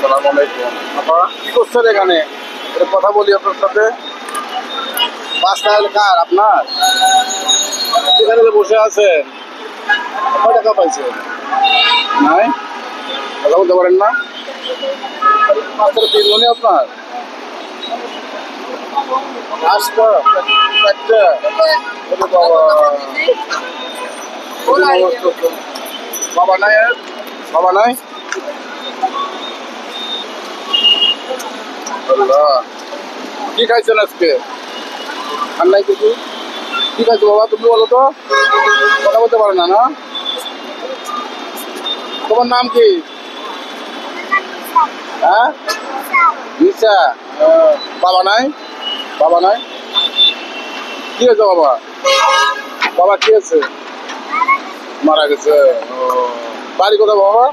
আসসালামু আলাইকুম। আপা কি করছেন এখানে? একটা কথা বলি আপনার সাথে। বাসটা কার? আপনার? এখানে যে বসে আছেন, কয় টাকা পাইছেন? নাই, কথা বলতে পারেন না? মাত্র 3 মনে আপনার? আজটা চারটা? বাবা, বাবা নাই আর? বাবা নাই? আল্লাহ, কি খাইছেন আজকে? আর নাই কিছু? কি খাইছো বাবা? তুমি বলো তো, কথা বলতে পারো না না? তোমার নাম কি? হ্যাঁ, নিশা। বাবা নাই? বাবা নাই? কি হয়েছে বাবা? বাবা কি আছে? মারা গেছে। ও, বাড়ি কোথায় বাবা?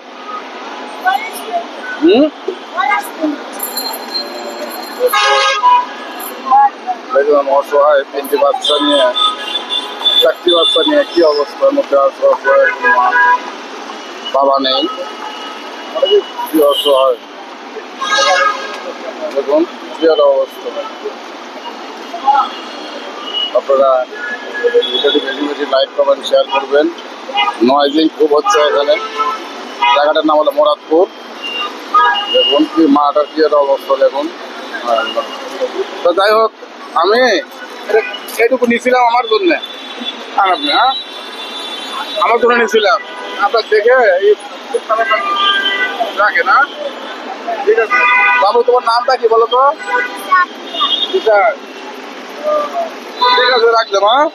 দেখলাম অসহায় 3টে বাচ্চা নিয়ে, 4টি বাচ্চা নিয়ে কি অবস্থার মধ্যে আছে, অসহায় কোনো মা, বাবা নেই, কি অসহায়। দেখুন কি একটা অবস্থা। আপনারা ভিডিওটি বেশি বেশি লাইক করবেন, শেয়ার করবেন। নয়েজিং খুব হচ্ছে এখানে। জায়গাটার নাম হলো মোরাদপুর। দেখুন কি মাটার কি একটা অবস্থা দেখুন। তো যাই হোক, আমি এইটুকু নিয়েছিলাম আমার জন্য, আর আপনি হ্যাঁ আমার জন্য নিয়েছিলাম। আপনার দেখে এই রাখে না, ঠিক আছে বাবু। তোমার নামটা কি বলো তো? ঠিক আছে, রাখলাম হ্যাঁ।